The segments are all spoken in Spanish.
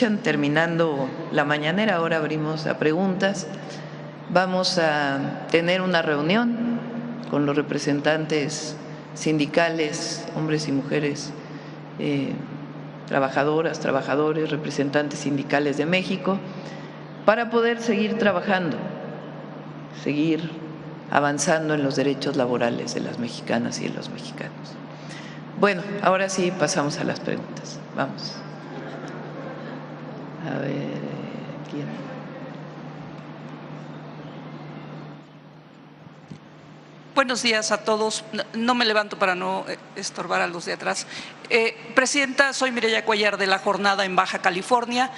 escuchan terminando la mañanera, ahora abrimos a preguntas. Vamos a tener una reunión con los representantes sindicales, hombres y mujeres, trabajadoras, trabajadores, representantes sindicales de México, para poder seguir trabajando, seguir avanzando en los derechos laborales de las mexicanas y de los mexicanos. Bueno, ahora sí pasamos a las preguntas. Vamos. A ver, ¿quién? Buenos días a todos. No me levanto para no estorbar a los de atrás. Presidenta, soy Mireya Cuellar de La Jornada en Baja California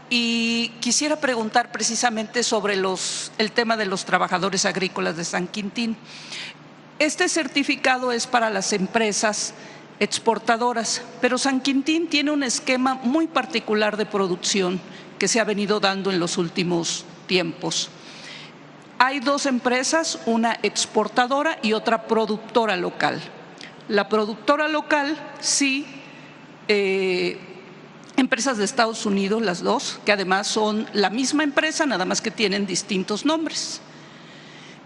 y quisiera preguntar precisamente sobre el tema de los trabajadores agrícolas de San Quintín. Este certificado es para las empresas exportadoras, pero San Quintín tiene un esquema muy particular de producción que se ha venido dando en los últimos tiempos. Hay dos empresas, una exportadora y otra productora local. La productora local, sí, empresas de Estados Unidos, las dos, que además son la misma empresa, nada más que tienen distintos nombres.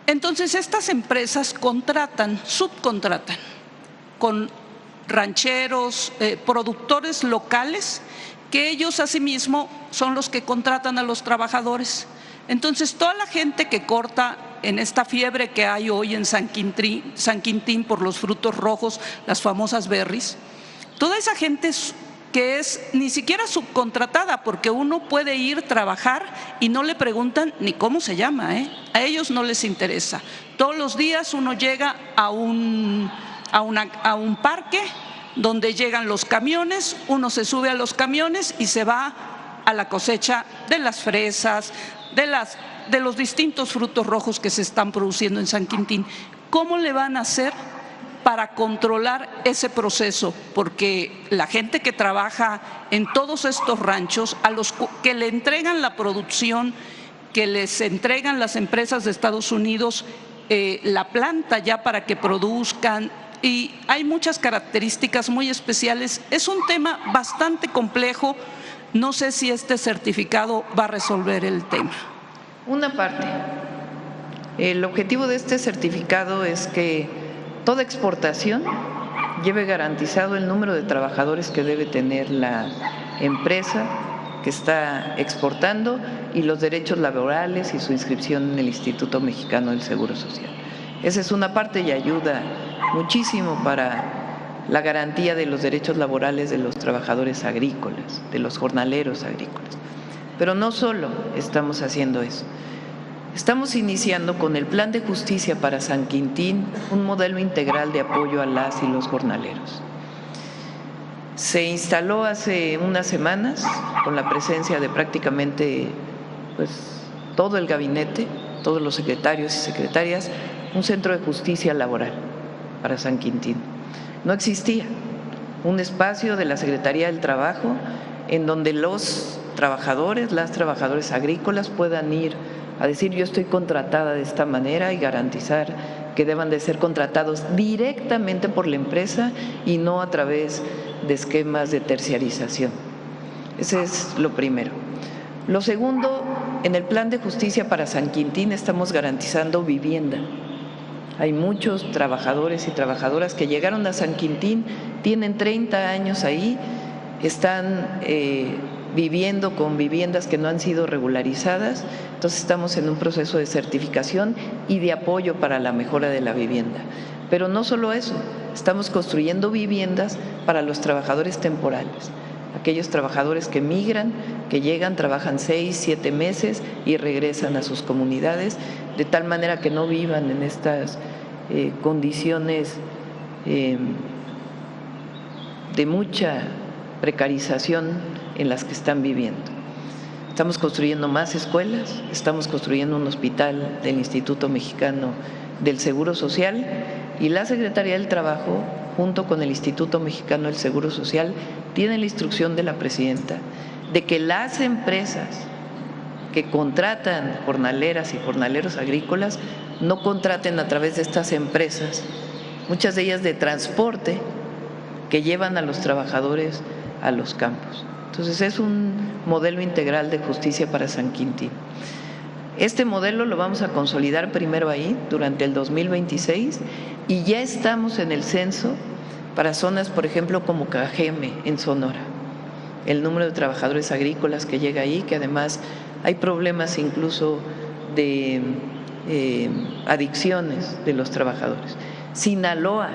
Entonces, estas empresas subcontratan con rancheros, productores locales, que ellos asimismo son los que contratan a los trabajadores. Entonces, toda la gente que corta en esta fiebre que hay hoy en San Quintín por los frutos rojos, las famosas berries, toda esa gente que es ni siquiera subcontratada, porque uno puede ir a trabajar y no le preguntan ni cómo se llama, a ellos no les interesa. Todos los días uno llega a un parque donde llegan los camiones, uno se sube a los camiones y se va a la cosecha de las fresas, de los distintos frutos rojos que se están produciendo en San Quintín. ¿Cómo le van a hacer para controlar ese proceso? Porque la gente que trabaja en todos estos ranchos, a los que le entregan la producción, que les entregan las empresas de Estados Unidos la planta ya para que produzcan, y hay muchas características muy especiales. Es un tema bastante complejo. No sé si este certificado va a resolver el tema. Una parte. El objetivo de este certificado es que toda exportación lleve garantizado el número de trabajadores que debe tener la empresa que está exportando y los derechos laborales y su inscripción en el Instituto Mexicano del Seguro Social. Esa es una parte y ayuda muchísimo para la garantía de los derechos laborales de los trabajadores agrícolas, de los jornaleros agrícolas. Pero no solo estamos haciendo eso. Estamos iniciando con el Plan de Justicia para San Quintín un modelo integral de apoyo a las y los jornaleros. Se instaló hace unas semanas, con la presencia de prácticamente todo el gabinete, todos los secretarios y secretarias, un centro de justicia laboral para San Quintín. No existía un espacio de la Secretaría del Trabajo en donde los trabajadores, las trabajadoras agrícolas puedan ir a decir: yo estoy contratada de esta manera, y garantizar que deban de ser contratados directamente por la empresa y no a través de esquemas de terciarización. Ese es lo primero. Lo segundo, en el Plan de Justicia para San Quintín estamos garantizando vivienda. Hay muchos trabajadores y trabajadoras que llegaron a San Quintín, tienen 30 años ahí, están viviendo con viviendas que no han sido regularizadas. Entonces estamos en un proceso de certificación y de apoyo para la mejora de la vivienda. Pero no solo eso, estamos construyendo viviendas para los trabajadores temporales, aquellos trabajadores que migran, que llegan, trabajan 6, 7 meses y regresan a sus comunidades, de tal manera que no vivan en estas condiciones de mucha precarización en las que están viviendo. Estamos construyendo más escuelas, estamos construyendo un hospital del Instituto Mexicano del Seguro Social, y la Secretaría del Trabajo, junto con el Instituto Mexicano del Seguro Social, tiene la instrucción de la presidenta de que las empresas que contratan jornaleras y jornaleros agrícolas no contraten a través de estas empresas, muchas de ellas de transporte, que llevan a los trabajadores a los campos. Entonces es un modelo integral de justicia para San Quintín. Este modelo lo vamos a consolidar primero ahí durante el 2026 y ya estamos en el censo para zonas, por ejemplo, como Cajeme en Sonora. El número de trabajadores agrícolas que llega ahí, que además hay problemas incluso de adicciones de los trabajadores. Sinaloa,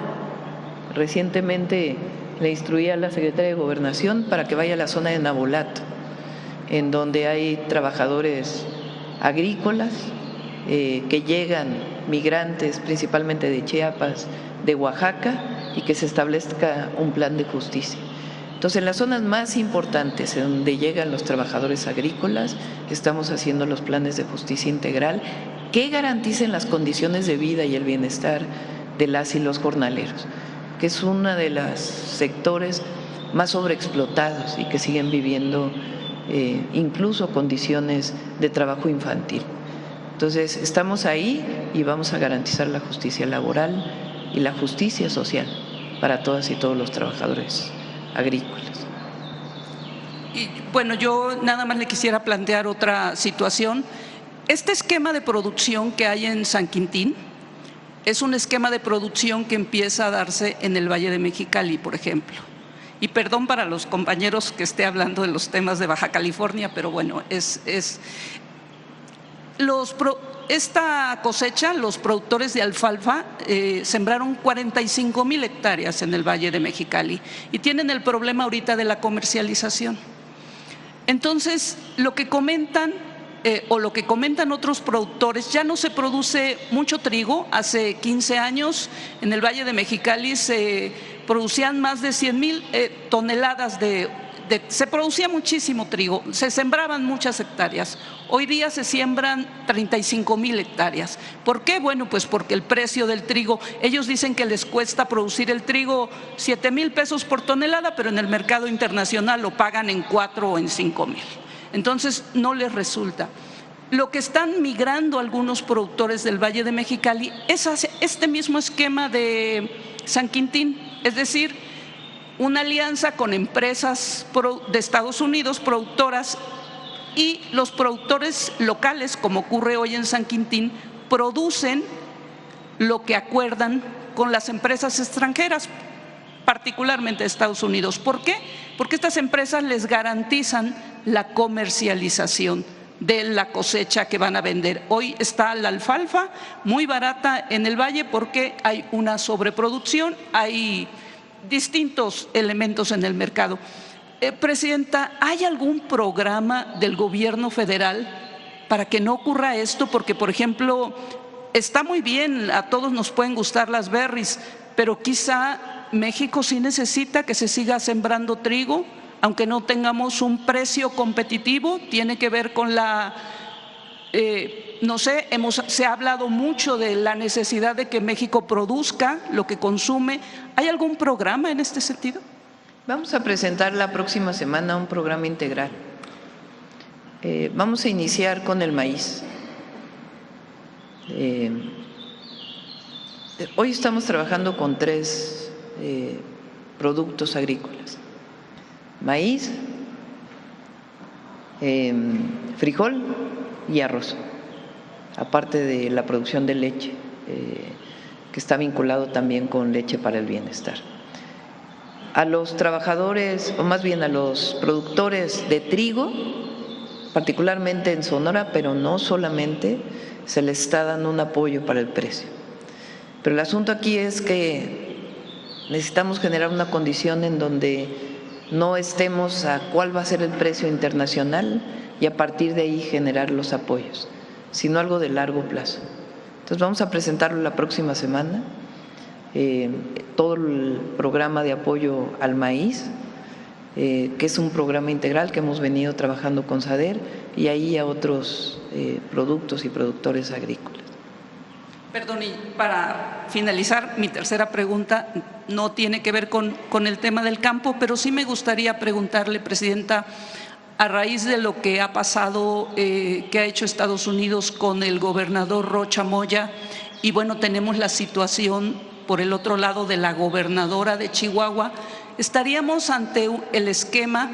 recientemente le instruí a la Secretaría de Gobernación para que vaya a la zona de Nabolato, en donde hay trabajadores agrícolas que llegan, migrantes principalmente de Chiapas, de Oaxaca, y que se establezca un plan de justicia. Entonces, en las zonas más importantes, en donde llegan los trabajadores agrícolas, estamos haciendo los planes de justicia integral que garanticen las condiciones de vida y el bienestar de las y los jornaleros, que es uno de los sectores más sobreexplotados y que siguen viviendo incluso condiciones de trabajo infantil. Entonces, estamos ahí y vamos a garantizar la justicia laboral y la justicia social para todas y todos los trabajadores agrícolas. Y bueno, yo nada más le quisiera plantear otra situación. Este esquema de producción que hay en San Quintín es un esquema de producción que empieza a darse en el Valle de Mexicali, por ejemplo. Y perdón para los compañeros que esté hablando de los temas de Baja California, pero bueno, esta cosecha, los productores de alfalfa sembraron 45,000 hectáreas en el Valle de Mexicali y tienen el problema ahorita de la comercialización. Entonces, lo que comentan otros productores, ya no se produce mucho trigo. Hace 15 años en el Valle de Mexicali se producían más de 100,000 toneladas se producía muchísimo trigo, se sembraban muchas hectáreas. Hoy día se siembran 35,000 hectáreas. ¿Por qué? Bueno, pues porque el precio del trigo, ellos dicen que les cuesta producir el trigo 7,000 pesos por tonelada, pero en el mercado internacional lo pagan en 4 o en 5,000. Entonces no les resulta. Lo que están migrando algunos productores del Valle de Mexicali es este mismo esquema de San Quintín, es decir, una alianza con empresas de Estados Unidos, productoras, y los productores locales, como ocurre hoy en San Quintín, producen lo que acuerdan con las empresas extranjeras, particularmente de Estados Unidos. ¿Por qué? Porque estas empresas les garantizan la comercialización de la cosecha que van a vender. Hoy está la alfalfa muy barata en el valle porque hay una sobreproducción, hay distintos elementos en el mercado. Presidenta, ¿hay algún programa del gobierno federal para que no ocurra esto? Porque, por ejemplo, está muy bien, a todos nos pueden gustar las berries, pero quizá México sí necesita que se siga sembrando trigo, aunque no tengamos un precio competitivo. Tiene que ver con no sé, se ha hablado mucho de la necesidad de que México produzca lo que consume. ¿Hay algún programa en este sentido? Vamos a presentar la próxima semana un programa integral. Vamos a iniciar con el maíz. Hoy estamos trabajando con 3 productos agrícolas: maíz, frijol y arroz, aparte de la producción de leche, que está vinculado también con leche para el bienestar. A los trabajadores, o más bien a los productores de trigo, particularmente en Sonora, pero no solamente, se les está dando un apoyo para el precio. Pero el asunto aquí es que necesitamos generar una condición en donde no estemos a cuál va a ser el precio internacional y a partir de ahí generar los apoyos, sino algo de largo plazo. Entonces vamos a presentarlo la próxima semana, todo el programa de apoyo al maíz, que es un programa integral que hemos venido trabajando con SADER, y ahí a otros productos y productores agrícolas. Perdón, y para finalizar, mi tercera pregunta no tiene que ver con el tema del campo, pero sí me gustaría preguntarle, Presidenta, a raíz de lo que ha pasado, que ha hecho Estados Unidos con el gobernador Rocha Moya, y bueno, tenemos la situación por el otro lado de la gobernadora de Chihuahua, estaríamos ante el esquema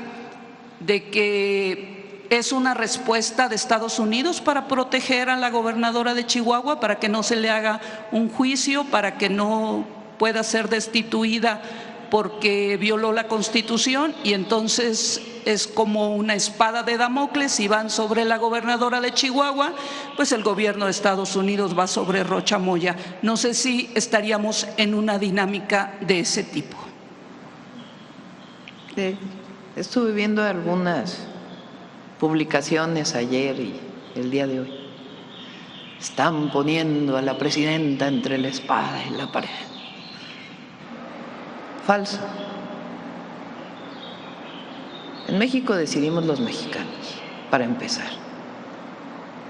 de que es una respuesta de Estados Unidos para proteger a la gobernadora de Chihuahua, para que no se le haga un juicio, para que no pueda ser destituida porque violó la Constitución, y entonces es como una espada de Damocles. Si van sobre la gobernadora de Chihuahua, pues el gobierno de Estados Unidos va sobre Rocha Moya. No sé si estaríamos en una dinámica de ese tipo. Estuve viendo algunas publicaciones ayer y el día de hoy. Están poniendo a la presidenta entre la espada y la pared. Falso. En México decidimos los mexicanos, para empezar,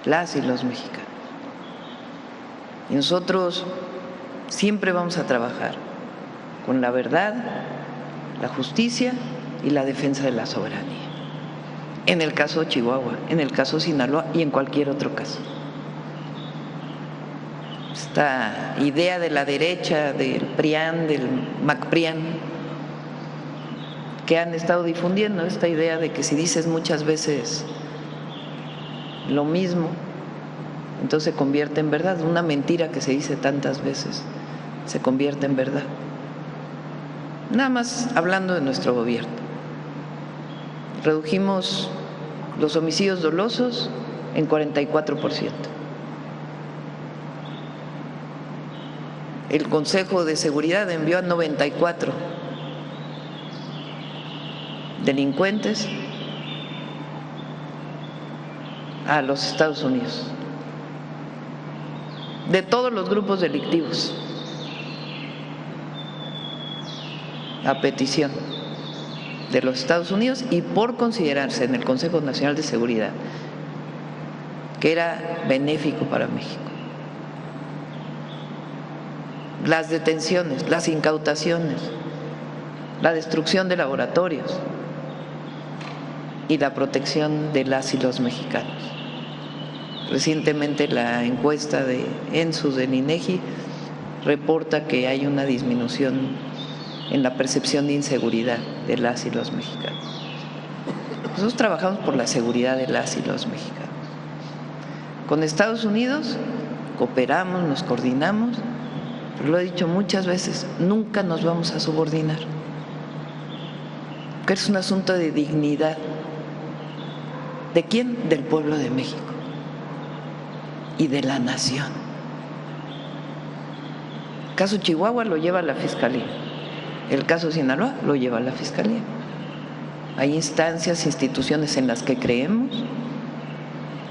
las y los mexicanos. Y nosotros siempre vamos a trabajar con la verdad, la justicia y la defensa de la soberanía. En el caso de Chihuahua, en el caso de Sinaloa y en cualquier otro caso. Esta idea de la derecha, del PRIAN, del MacPRIAN, que han estado difundiendo, esta idea de que si dices muchas veces lo mismo, entonces se convierte en verdad. Una mentira que se dice tantas veces se convierte en verdad. Nada más hablando de nuestro gobierno. Redujimos los homicidios dolosos en 44%. El Consejo de Seguridad envió a 94 delincuentes a los Estados Unidos, de todos los grupos delictivos, a petición de los Estados Unidos y por considerarse en el Consejo Nacional de Seguridad que era benéfico para México. Las detenciones, las incautaciones, la destrucción de laboratorios y la protección de las y los mexicanos. Recientemente la encuesta de ENSUS del INEGI reporta que hay una disminución en la percepción de inseguridad de las y los mexicanos. Nosotros trabajamos por la seguridad de las y los mexicanos. Con Estados Unidos cooperamos, nos coordinamos, pero lo he dicho muchas veces, nunca nos vamos a subordinar, porque es un asunto de dignidad. ¿De quién? Del pueblo de México y de la nación. El caso Chihuahua lo lleva la Fiscalía, el caso Sinaloa lo lleva la Fiscalía. Hay instancias, instituciones en las que creemos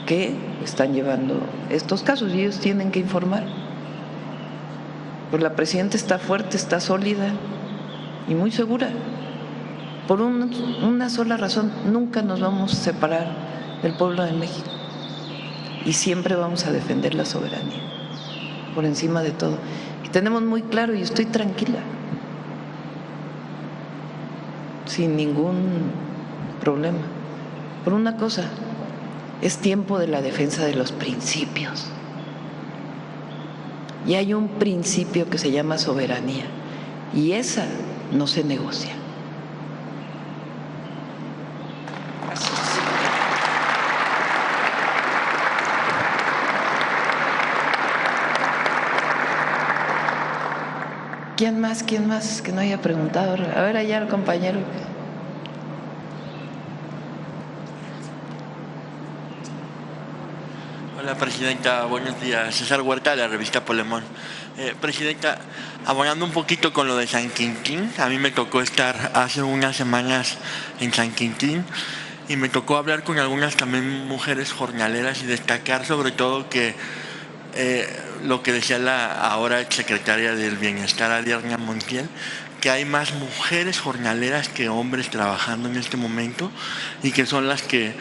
que están llevando estos casos y ellos tienen que informar. Pues la presidenta está fuerte, está sólida y muy segura. Por una sola razón, nunca nos vamos a separar del pueblo de México y siempre vamos a defender la soberanía por encima de todo. Y tenemos muy claro, y estoy tranquila, sin ningún problema, por una cosa: es tiempo de la defensa de los principios. Y hay un principio que se llama soberanía, y esa no se negocia. ¿Quién más? ¿Quién más que no haya preguntado? A ver, allá el compañero. Hola, Presidenta, buenos días. César Huerta, de la revista Polemón. Presidenta, abonando un poquito con lo de San Quintín, a mí me tocó estar hace unas semanas en San Quintín y me tocó hablar con algunas también mujeres jornaleras y destacar sobre todo que lo que decía la ahora secretaria del Bienestar, Adriana Montiel, que hay más mujeres jornaleras que hombres trabajando en este momento y que son las que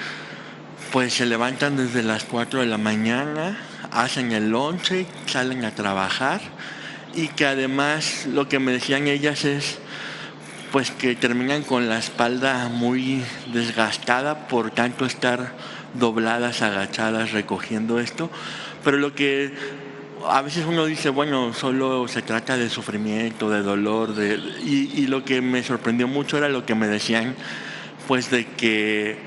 pues se levantan desde las 4 de la mañana, hacen el lonche, salen a trabajar, y que además lo que me decían ellas es pues que terminan con la espalda muy desgastada por tanto estar dobladas, agachadas, recogiendo esto. Pero lo que a veces uno dice, bueno, solo se trata de sufrimiento, de dolor, y lo que me sorprendió mucho era lo que me decían, pues de que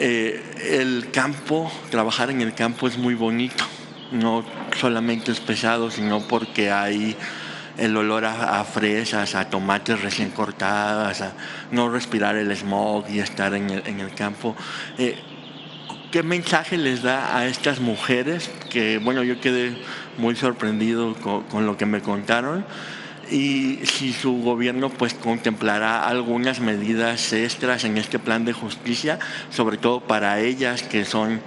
el campo, trabajar en el campo es muy bonito, no solamente es pesado, sino porque hay el olor a fresas, a tomates recién cortadas, a no respirar el smog y estar en el campo. ¿Qué mensaje les da a estas mujeres? Que bueno, yo quedé muy sorprendido con lo que me contaron, y si su gobierno pues contemplará algunas medidas extras en este plan de justicia, sobre todo para ellas, que son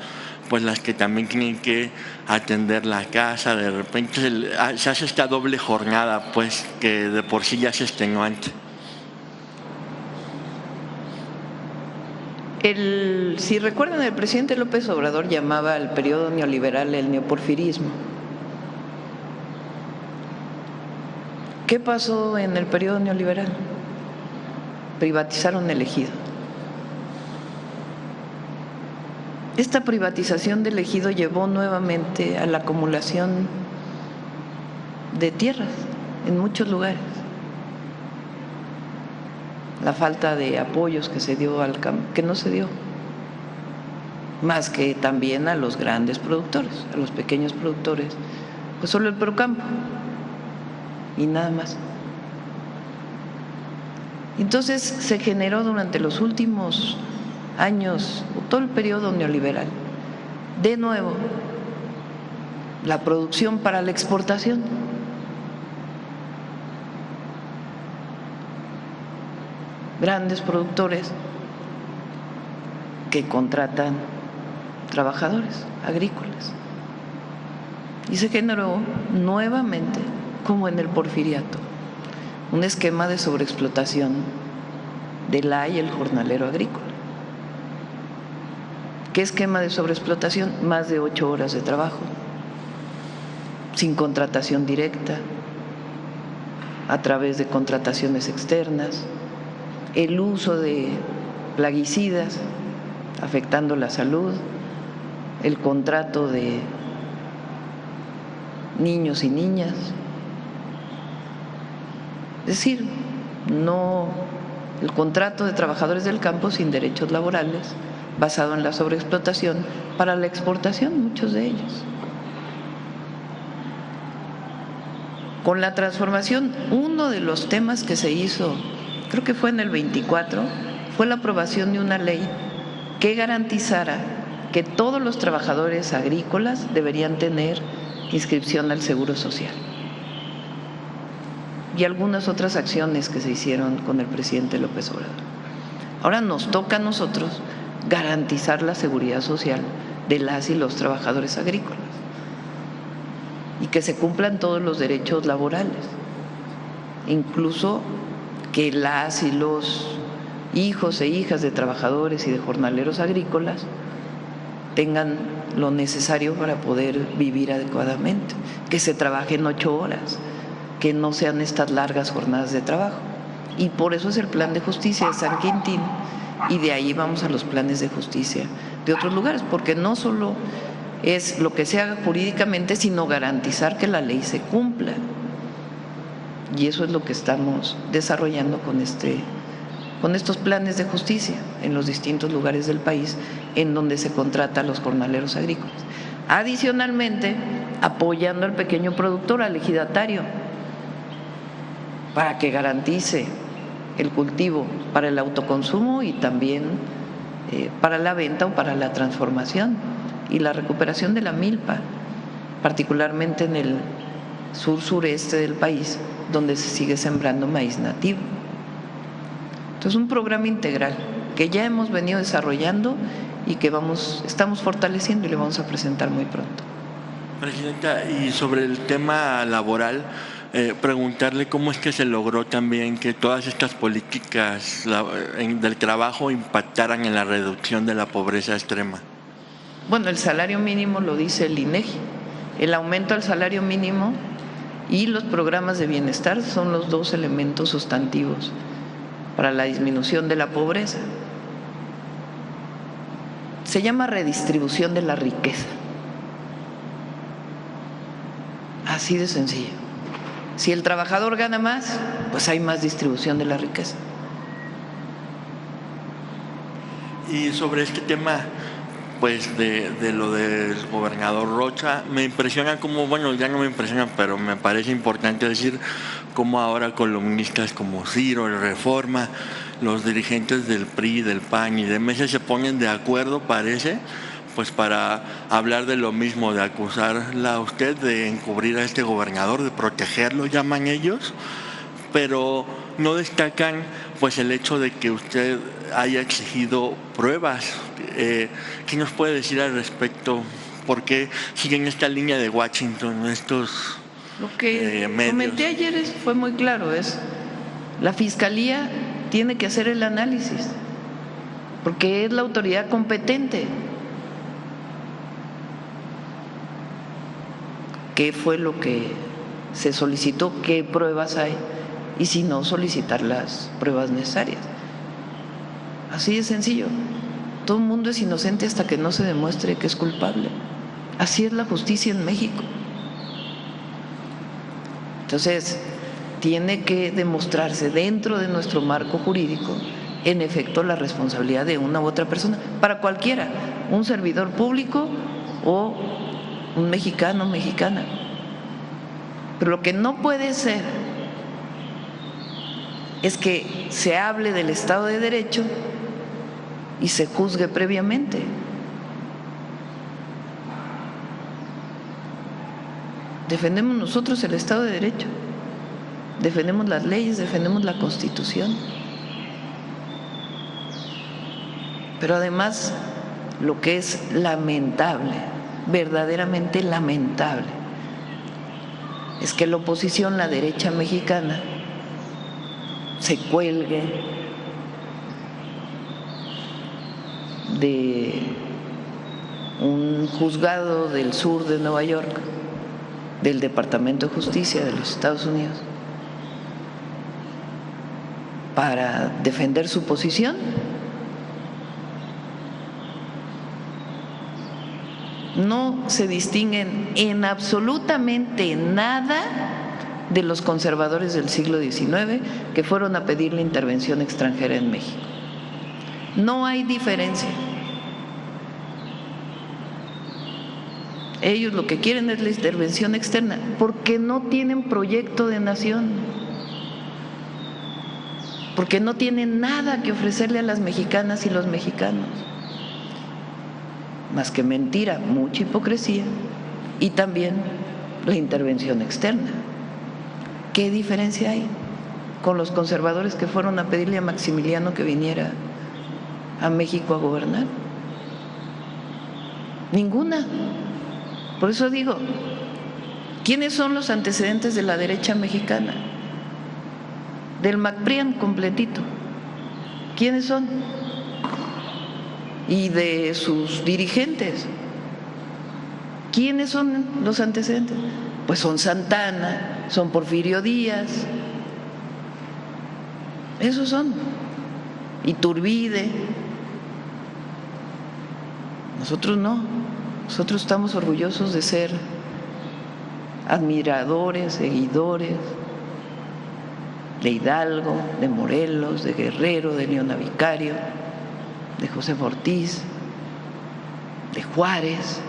pues las que también tienen que atender la casa. De repente se hace esta doble jornada, pues, que de por sí ya es extenuante. Si recuerdan, el presidente López Obrador llamaba al periodo neoliberal el neoporfirismo. ¿Qué pasó en el periodo neoliberal? Privatizaron el ejido. Esta privatización del ejido llevó nuevamente a la acumulación de tierras en muchos lugares. La falta de apoyos que se dio al campo, que no se dio, más que también a los grandes productores, a los pequeños productores, pues solo el Procampo y nada más. Entonces se generó durante los últimos años, todo el periodo neoliberal, de nuevo la producción para la exportación. Grandes productores que contratan trabajadores agrícolas. Y se generó nuevamente, como en el porfiriato, un esquema de sobreexplotación del el jornalero agrícola. ¿Qué esquema de sobreexplotación? Más de 8 horas de trabajo, sin contratación directa, a través de contrataciones externas, el uso de plaguicidas afectando la salud, el contrato de niños y niñas. Es decir, no el contrato de trabajadores del campo sin derechos laborales, basado en la sobreexplotación para la exportación, muchos de ellos. Con la transformación, uno de los temas que se hizo, creo que fue en el 24, fue la aprobación de una ley que garantizara que todos los trabajadores agrícolas deberían tener inscripción al Seguro Social. Y algunas otras acciones que se hicieron con el presidente López Obrador. Ahora nos toca a nosotros garantizar la seguridad social de las y los trabajadores agrícolas y que se cumplan todos los derechos laborales, incluso que las y los hijos e hijas de trabajadores y de jornaleros agrícolas tengan lo necesario para poder vivir adecuadamente, que se trabajen 8 horas, que no sean estas largas jornadas de trabajo. Y por eso es el plan de justicia de San Quintín, y de ahí vamos a los planes de justicia de otros lugares, porque no solo es lo que se haga jurídicamente, sino garantizar que la ley se cumpla. Y eso es lo que estamos desarrollando con estos planes de justicia en los distintos lugares del país en donde se contrata a los jornaleros agrícolas. Adicionalmente, apoyando al pequeño productor, al ejidatario, para que garantice el cultivo para el autoconsumo y también para la venta o para la transformación y la recuperación de la milpa, particularmente en el sur-sureste del país, donde se sigue sembrando maíz nativo. Entonces, un programa integral que ya hemos venido desarrollando y que estamos fortaleciendo y le vamos a presentar muy pronto. Presidenta, y sobre el tema laboral, preguntarle cómo es que se logró también que todas estas políticas del trabajo impactaran en la reducción de la pobreza extrema. Bueno, el salario mínimo lo dice el INEGI. El aumento al salario mínimo y los programas de bienestar son los 2 elementos sustantivos para la disminución de la pobreza. Se llama redistribución de la riqueza. Así de sencillo. Si el trabajador gana más, pues hay más distribución de la riqueza. Y sobre este tema, pues de lo del gobernador Rocha, me impresiona como, bueno, ya no me impresiona, pero me parece importante decir cómo ahora columnistas como Ciro, el Reforma, los dirigentes del PRI, del PAN y de MS se ponen de acuerdo, parece, pues para hablar de lo mismo, de acusarla a usted de encubrir a este gobernador, de protegerlo, llaman ellos, pero no destacan pues el hecho de que usted haya exigido pruebas. ¿Qué nos puede decir al respecto? ¿Por qué siguen esta línea de Washington estos Lo que medios? comenté ayer fue muy claro, la Fiscalía tiene que hacer el análisis, porque es la autoridad competente. ¿Qué fue lo que se solicitó? ¿Qué pruebas hay? Y si no, solicitar las pruebas necesarias. Así de sencillo. Todo el mundo es inocente hasta que no se demuestre que es culpable. Así es la justicia en México. Entonces, tiene que demostrarse dentro de nuestro marco jurídico, en efecto, la responsabilidad de una u otra persona, para cualquiera, un servidor público o un mexicano o mexicana. Pero lo que no puede ser es que se hable del Estado de Derecho y se juzgue previamente. Defendemos nosotros el Estado de Derecho, defendemos las leyes, defendemos la Constitución. Pero además, lo que es lamentable, verdaderamente lamentable, es que la oposición, la derecha mexicana, se cuelgue de un juzgado del sur de Nueva York, del Departamento de Justicia de los Estados Unidos, para defender su posición. No se distinguen en absolutamente nada de los conservadores del siglo XIX que fueron a pedir la intervención extranjera en México. No hay diferencia. Ellos lo que quieren es la intervención externa porque no tienen proyecto de nación, porque no tienen nada que ofrecerle a las mexicanas y los mexicanos, más que mentira, mucha hipocresía y también la intervención externa. ¿Qué diferencia hay con los conservadores que fueron a pedirle a Maximiliano que viniera a México a gobernar? Ninguna. Por eso digo, ¿quiénes son los antecedentes de la derecha mexicana? Del MacPrian completito. ¿Quiénes son? Y de sus dirigentes. ¿Quiénes son los antecedentes? Pues son Santana, son Porfirio Díaz, esos son. Iturbide. Nosotros no. Nosotros estamos orgullosos de ser admiradores, seguidores de Hidalgo, de Morelos, de Guerrero, de Leona Vicario, de José Ortiz, de Juárez,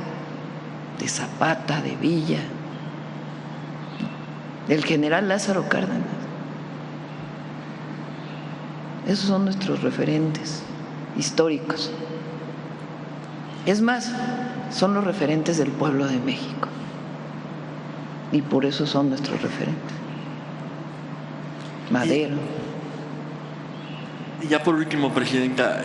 de Zapata, de Villa, del general Lázaro Cárdenas. Esos son nuestros referentes históricos. Es más, son los referentes del pueblo de México y por eso son nuestros referentes. Madero. Y ya por último, Presidenta,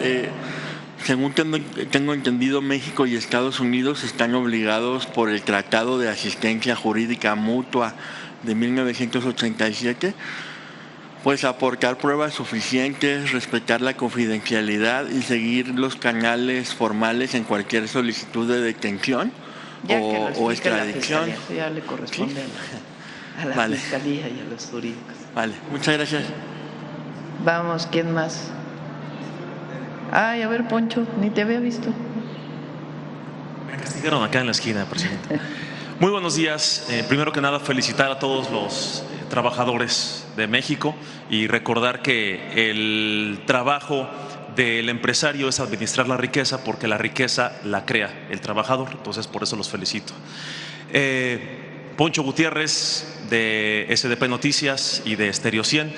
según tengo entendido, México y Estados Unidos están obligados por el Tratado de Asistencia Jurídica Mutua de 1987, pues a aportar pruebas suficientes, respetar la confidencialidad y seguir los canales formales en cualquier solicitud de detención o extradición. Eso ya le corresponde, ¿sí?, a la Fiscalía y a los jurídicos. Vale, muchas gracias. Vamos, ¿quién más? Ay, a ver, Poncho, ni te había visto. Me castigaron acá en la esquina, Presidente. Muy buenos días. Primero que nada, felicitar a todos los trabajadores de México y recordar que el trabajo del empresario es administrar la riqueza, porque la riqueza la crea el trabajador. Entonces, por eso los felicito. Poncho Gutiérrez, de SDP Noticias y de Estéreo 100.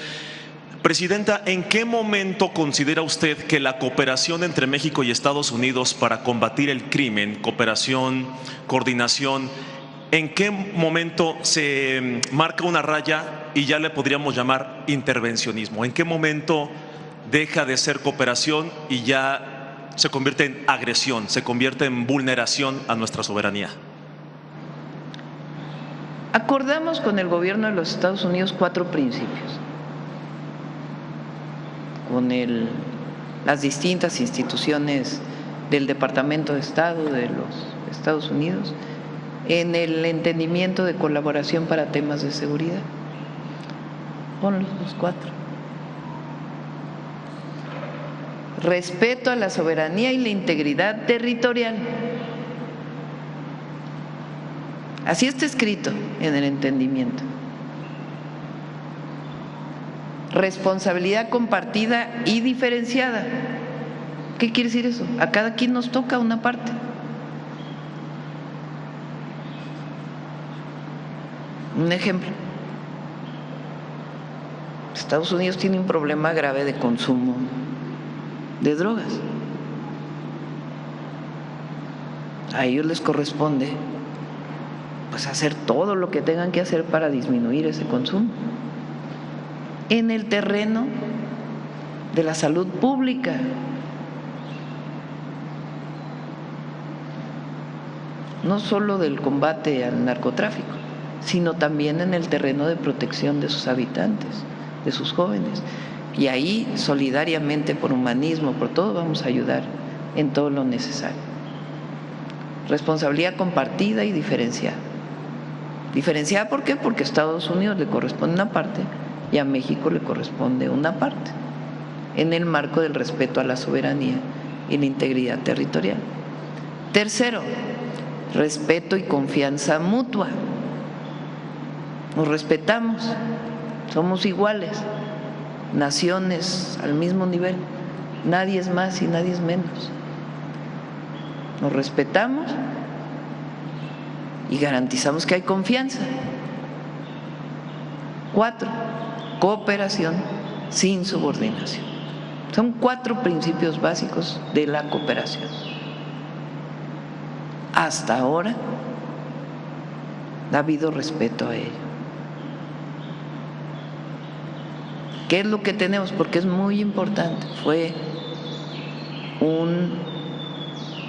Presidenta, ¿en qué momento considera usted que la cooperación entre México y Estados Unidos para combatir el crimen, cooperación, coordinación, en qué momento se marca una raya y ya le podríamos llamar intervencionismo? ¿En qué momento deja de ser cooperación y ya se convierte en agresión, se convierte en vulneración a nuestra soberanía? Acordamos con el gobierno de los Estados Unidos 4 principios, con las distintas instituciones del Departamento de Estado de los Estados Unidos, en el entendimiento de colaboración para temas de seguridad. Con los 4. Respeto a la soberanía y la integridad territorial. Así está escrito en el entendimiento. Responsabilidad compartida y diferenciada. ¿Qué quiere decir eso? A cada quien nos toca una parte. Un ejemplo. Estados Unidos tiene un problema grave de consumo de drogas. A ellos les corresponde pues hacer todo lo que tengan que hacer para disminuir ese consumo. En el terreno de la salud pública, no solo del combate al narcotráfico, sino también en el terreno de protección de sus habitantes, de sus jóvenes. Y ahí, solidariamente, por humanismo, por todo, vamos a ayudar en todo lo necesario. Responsabilidad compartida y diferenciada. ¿Diferenciada por qué? Porque a Estados Unidos le corresponde una parte y a México le corresponde una parte, en el marco del respeto a la soberanía y la integridad territorial. Tercero, respeto y confianza mutua. Nos respetamos, somos iguales, naciones al mismo nivel, nadie es más y nadie es menos. Nos respetamos y garantizamos que hay confianza. 4, cooperación sin subordinación. Son 4 principios básicos de la cooperación. Hasta ahora ha habido respeto a ello. ¿Qué es lo que tenemos? Porque es muy importante. Fue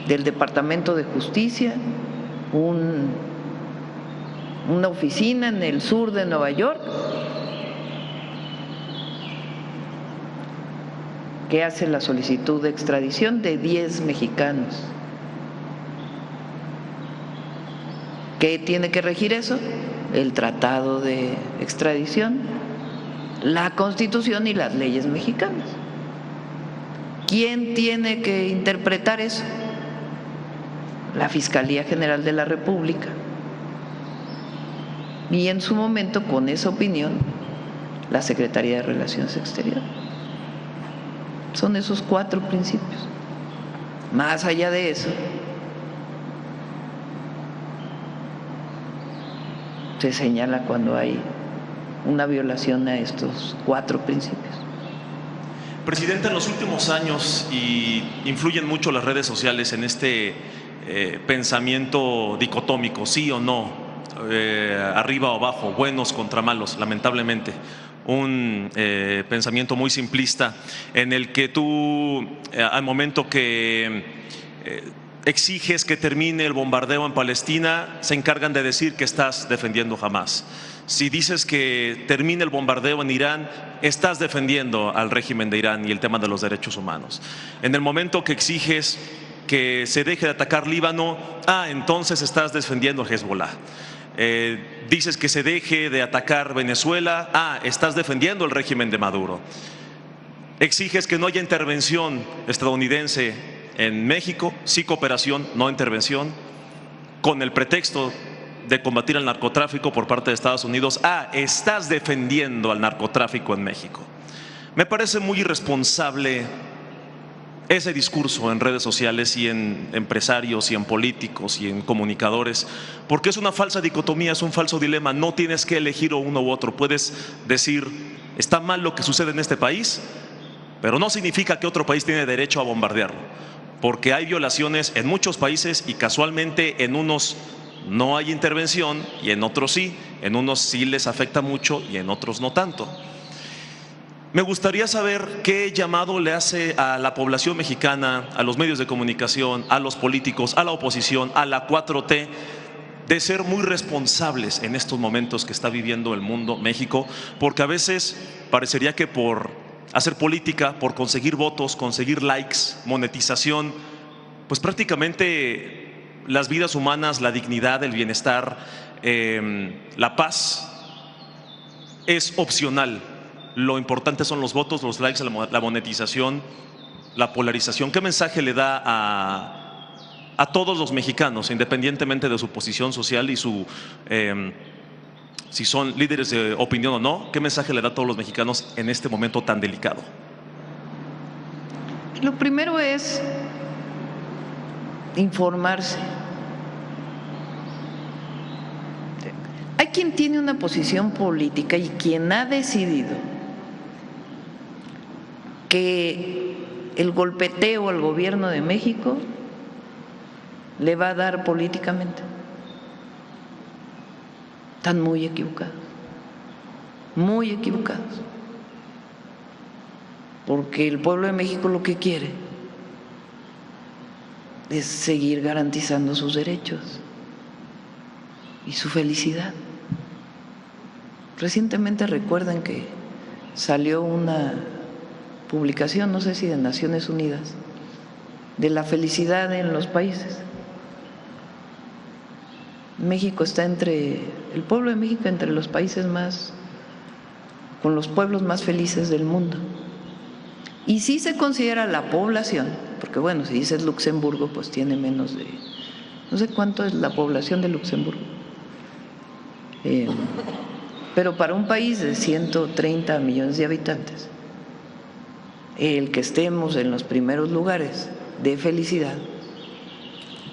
del Departamento de Justicia, una oficina en el sur de Nueva York que hace la solicitud de extradición de 10 mexicanos. ¿Qué tiene que regir eso? El tratado de extradición, la Constitución y las leyes mexicanas. ¿Quién tiene que interpretar eso? La Fiscalía General de la República. Y en su momento, con esa opinión, la Secretaría de Relaciones Exteriores. Son esos 4 principios. Más allá de eso, se señala cuando hay una violación a estos 4 principios. Presidenta, en los últimos años, y influyen mucho las redes sociales en este pensamiento dicotómico, sí o no, arriba o abajo, buenos contra malos, lamentablemente. Un pensamiento muy simplista en el que tú, al momento que exiges que termine el bombardeo en Palestina, se encargan de decir que estás defendiendo Hamás. Si dices que termine el bombardeo en Irán, estás defendiendo al régimen de Irán y el tema de los derechos humanos. En el momento que exiges que se deje de atacar Líbano, entonces estás defendiendo a Hezbollah. Dices que se deje de atacar Venezuela, estás defendiendo el régimen de Maduro. Exiges que no haya intervención estadounidense en México, sí cooperación, no intervención, con el pretexto de combatir al narcotráfico por parte de Estados Unidos. Estás defendiendo al narcotráfico en México. Me parece muy irresponsable ese discurso en redes sociales y en empresarios y en políticos y en comunicadores, porque es una falsa dicotomía, es un falso dilema. No tienes que elegir uno u otro. Puedes decir, está mal lo que sucede en este país, pero no significa que otro país tiene derecho a bombardearlo, porque hay violaciones en muchos países y casualmente en unos no hay intervención y en otros sí, en unos sí les afecta mucho y en otros no tanto. Me gustaría saber qué llamado le hace a la población mexicana, a los medios de comunicación, a los políticos, a la oposición, a la 4T, de ser muy responsables en estos momentos que está viviendo el mundo, México, porque a veces parecería que por hacer política, por conseguir votos, conseguir likes, monetización, pues prácticamente las vidas humanas, la dignidad, el bienestar, la paz es opcional. Lo importante son los votos, los likes, la monetización, la polarización. ¿Qué mensaje le da a todos los mexicanos, independientemente de su posición social y si son líderes de opinión o no? ¿Qué mensaje le da a todos los mexicanos en este momento tan delicado? Lo primero es informarse. Hay quien tiene una posición política y quien ha decidido que el golpeteo al gobierno de México le va a dar políticamente. Están muy equivocados, porque el pueblo de México lo que quiere es seguir garantizando sus derechos y su felicidad. Recientemente recuerdan que salió una publicación, no sé si de Naciones Unidas, de la felicidad en los países. México está el pueblo de México entre los países con los pueblos más felices del mundo. Y sí se considera la población, porque bueno, si dices Luxemburgo, pues tiene menos de, no sé cuánto es la población de Luxemburgo. Pero para un país de 130 millones de habitantes, el que estemos en los primeros lugares de felicidad,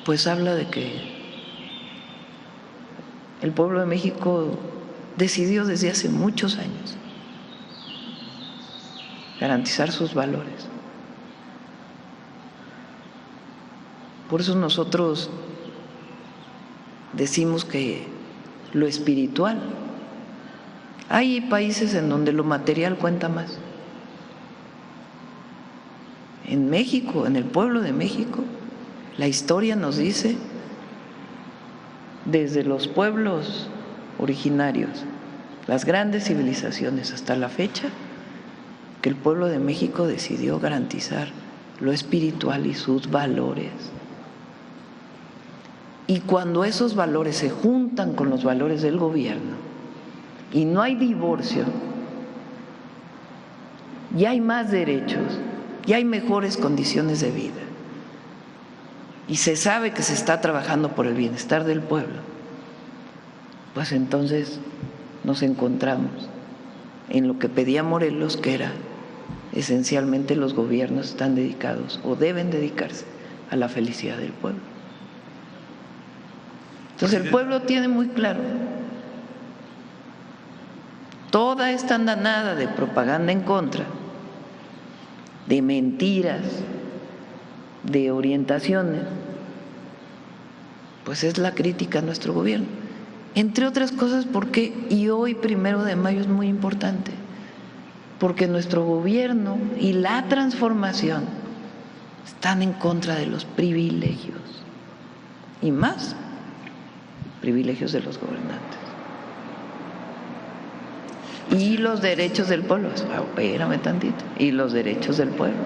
pues habla de que el pueblo de México decidió desde hace muchos años garantizar sus valores. Por eso nosotros decimos que lo espiritual, hay países en donde lo material cuenta más. En México, en el pueblo de México, la historia nos dice, desde los pueblos originarios, las grandes civilizaciones hasta la fecha, que el pueblo de México decidió garantizar lo espiritual y sus valores. Y cuando esos valores se juntan con los valores del gobierno y no hay divorcio, y hay más derechos, y hay mejores condiciones de vida, y se sabe que se está trabajando por el bienestar del pueblo, pues entonces nos encontramos en lo que pedía Morelos, que era esencialmente los gobiernos están dedicados o deben dedicarse a la felicidad del pueblo. Entonces el pueblo tiene muy claro toda esta andanada de propaganda en contra, de mentiras, de orientaciones, pues es la crítica a nuestro gobierno. Entre otras cosas, porque, y hoy 1 de mayo es muy importante, porque nuestro gobierno y la transformación están en contra de los privilegios, y más privilegios de los gobernantes. Y los derechos del pueblo, espérame tantito, y los derechos del pueblo.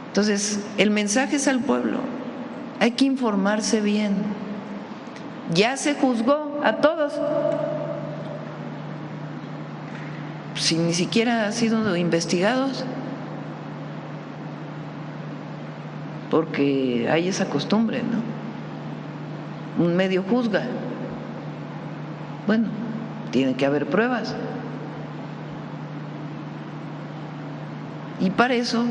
Entonces, el mensaje es al pueblo, hay que informarse bien. Ya se juzgó a todos, si ni siquiera han sido investigados, porque hay esa costumbre, ¿no? Un medio juzga. Bueno, tiene que haber pruebas. Y para eso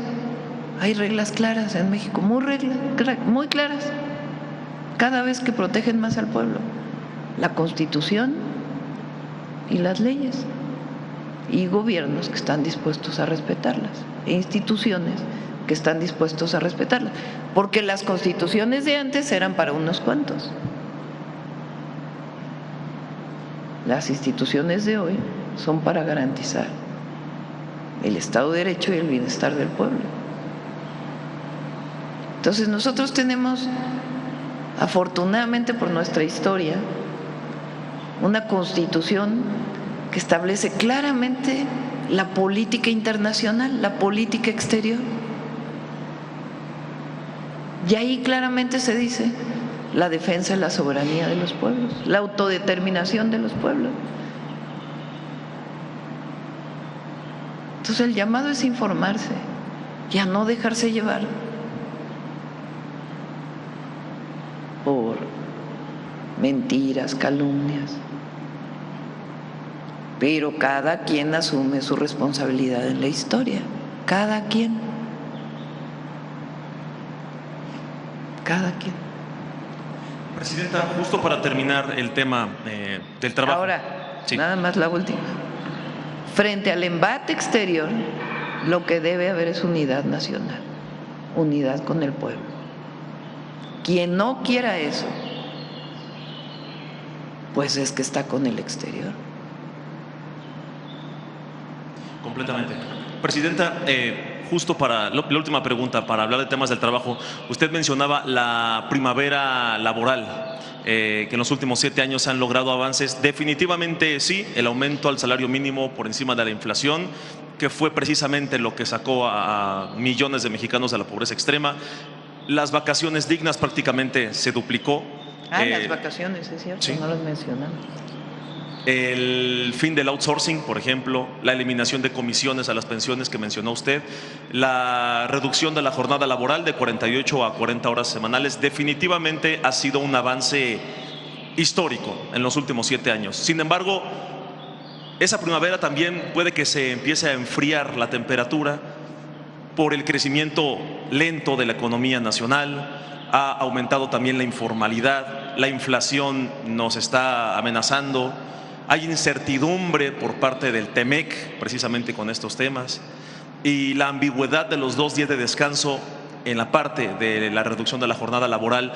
hay reglas claras en México, muy claras, cada vez que protegen más al pueblo. La Constitución y las leyes, y gobiernos que están dispuestos a respetarlas, e instituciones que están dispuestos a respetarlas, porque las constituciones de antes eran para unos cuantos. Las instituciones de hoy son para garantizar el Estado de Derecho y el bienestar del pueblo. Entonces nosotros tenemos, afortunadamente por nuestra historia, una Constitución que establece claramente la política internacional, la política exterior. Y ahí claramente se dice la defensa de la soberanía de los pueblos, la autodeterminación de los pueblos. Entonces el llamado es informarse y a no dejarse llevar por mentiras, calumnias. Pero cada quien asume su responsabilidad en la historia, cada quien. Cada quien. Presidenta, justo para terminar el tema del trabajo. Ahora, sí. Nada más la última. Frente al embate exterior, lo que debe haber es unidad nacional, unidad con el pueblo. Quien no quiera eso, pues es que está con el exterior. Completamente. Presidenta, justo para la última pregunta, para hablar de temas del trabajo, usted mencionaba la primavera laboral, que en los últimos 7 años han logrado avances. Definitivamente sí, el aumento al salario mínimo por encima de la inflación, que fue precisamente lo que sacó a millones de mexicanos de la pobreza extrema. Las vacaciones dignas prácticamente se duplicó. Las vacaciones, es cierto, sí. No las mencionamos. El fin del outsourcing, por ejemplo, la eliminación de comisiones a las pensiones que mencionó usted, la reducción de la jornada laboral de 48 a 40 horas semanales, definitivamente ha sido un avance histórico en los últimos 7 años. Sin embargo, esa primavera también puede que se empiece a enfriar la temperatura por el crecimiento lento de la economía nacional. Ha aumentado también la informalidad, la inflación nos está amenazando. Hay incertidumbre por parte del TEMEC precisamente con estos temas, y la ambigüedad de los 2 días de descanso en la parte de la reducción de la jornada laboral.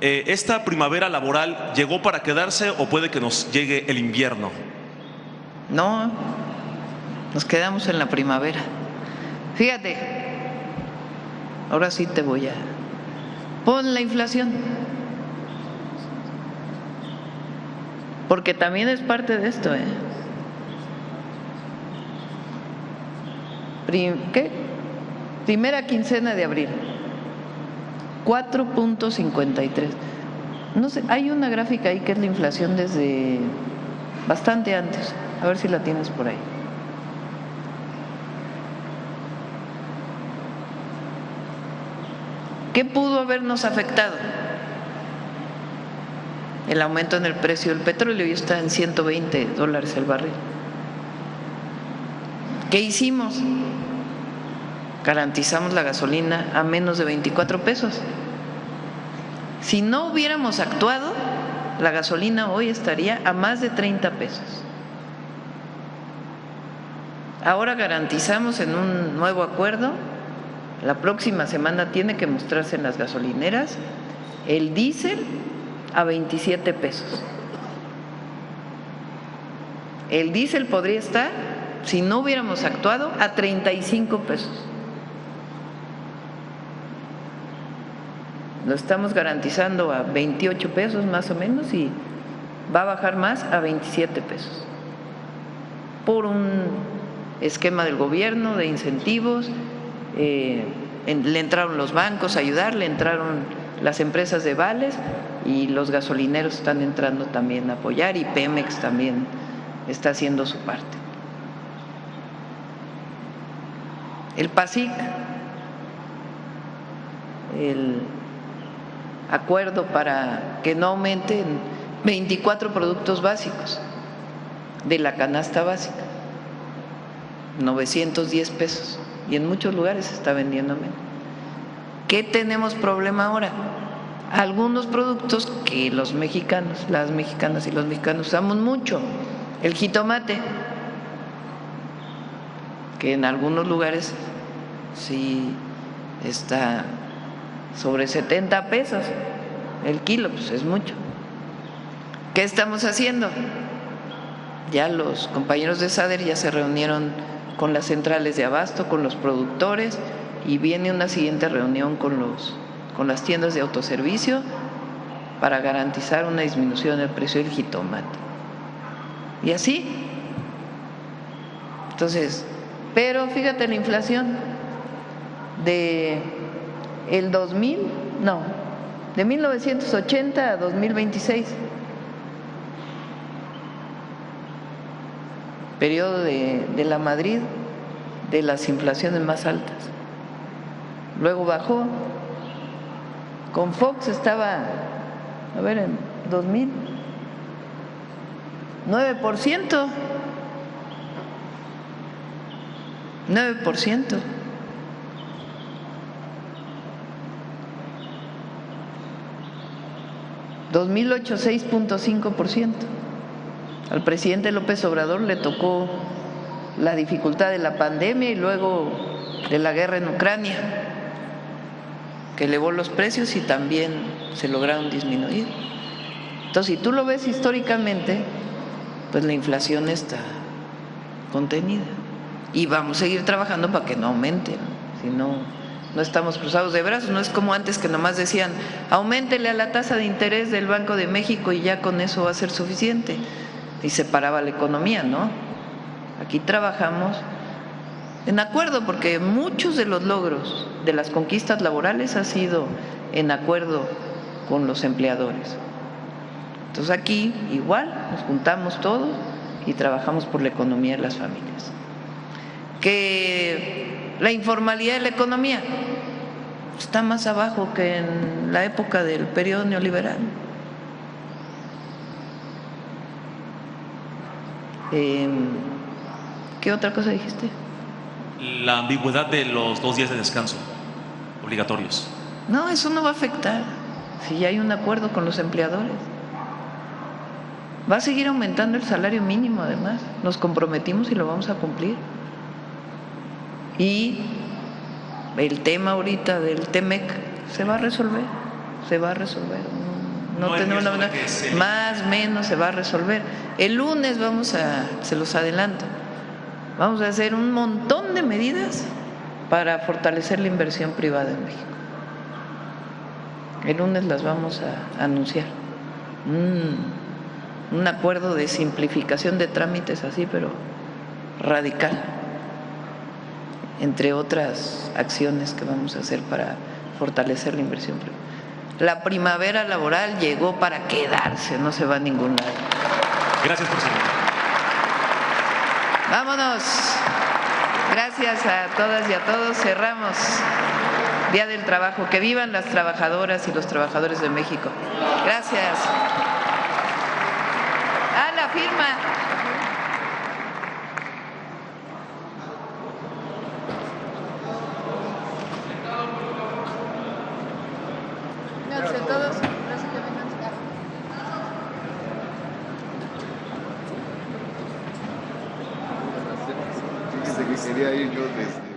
¿Esta primavera laboral llegó para quedarse o puede que nos llegue el invierno? No, nos quedamos en la primavera. Fíjate, ahora sí te voy a... Pon la inflación. Porque también es parte de esto, ¿Qué? Primera quincena de abril, 4.53. No sé, hay una gráfica ahí que es la inflación desde bastante antes. A ver si la tienes por ahí. ¿Qué pudo habernos afectado? El aumento en el precio del petróleo, y está en $120 el barril. ¿Qué hicimos? Garantizamos la gasolina a menos de 24 pesos. Si no hubiéramos actuado, la gasolina hoy estaría a más de 30 pesos. Ahora garantizamos en un nuevo acuerdo, la próxima semana tiene que mostrarse en las gasolineras, el diésel a 27 pesos. El diésel podría estar, si no hubiéramos actuado, a 35 pesos. Lo estamos garantizando a 28 pesos más o menos, y va a bajar más a 27 pesos. Por un esquema del gobierno de incentivos, le entraron los bancos a ayudar, le entraron las empresas de vales, y los gasolineros están entrando también a apoyar, y Pemex también está haciendo su parte. El PASIC, el acuerdo para que no aumenten 24 productos básicos de la canasta básica, 910 pesos. y en muchos lugares se está vendiendo menos. ¿Qué tenemos problema ahora? Algunos productos que los mexicanos, las mexicanas y los mexicanos usamos mucho. El jitomate, que en algunos lugares sí está sobre 70 pesos el kilo, pues es mucho. ¿Qué estamos haciendo? Ya los compañeros de SADER ya se reunieron con las centrales de abasto, con los productores, y viene una siguiente reunión con las tiendas de autoservicio para garantizar una disminución del precio del jitomate. Y así. Entonces, pero fíjate la inflación de 1980 a 2026. Periodo de la Madrid de las inflaciones más altas. Luego bajó. Con Fox estaba, a ver, en 2000, 9%. 9%. ...2008, 6.5%. Al presidente López Obrador le tocó la dificultad de la pandemia y luego de la guerra en Ucrania, que elevó los precios y también se lograron disminuir. Entonces, si tú lo ves históricamente, pues la inflación está contenida. Y vamos a seguir trabajando para que no aumente, ¿no? Si no, no estamos cruzados de brazos. No es como antes que nomás decían, auméntele a la tasa de interés del Banco de México y ya con eso va a ser suficiente. Y se paraba la economía, ¿no? Aquí trabajamos en acuerdo, porque muchos de los logros de las conquistas laborales ha sido en acuerdo con los empleadores. Entonces aquí igual nos juntamos todos y trabajamos por la economía de las familias. Que la informalidad de la economía está más abajo que en la época del periodo neoliberal. ¿Qué otra cosa dijiste? La ambigüedad de los 2 días de descanso obligatorios. No, eso no va a afectar si ya hay un acuerdo con los empleadores. Va a seguir aumentando el salario mínimo, además. Nos comprometimos y lo vamos a cumplir. Y el tema ahorita del TEMEC se va a resolver, No tenemos más o menos se va a resolver. El lunes se los adelanto, vamos a hacer un montón de medidas para fortalecer la inversión privada en México. El lunes las vamos a anunciar. Un acuerdo de simplificación de trámites así, pero radical, entre otras acciones que vamos a hacer para fortalecer la inversión privada. La primavera laboral llegó para quedarse, no se va a ningún lado. Gracias, presidente. Vámonos. Gracias a todas y a todos. Cerramos Día del Trabajo. Que vivan las trabajadoras y los trabajadores de México. Gracias. La firma. Gracias a todos. Quería ir yo desde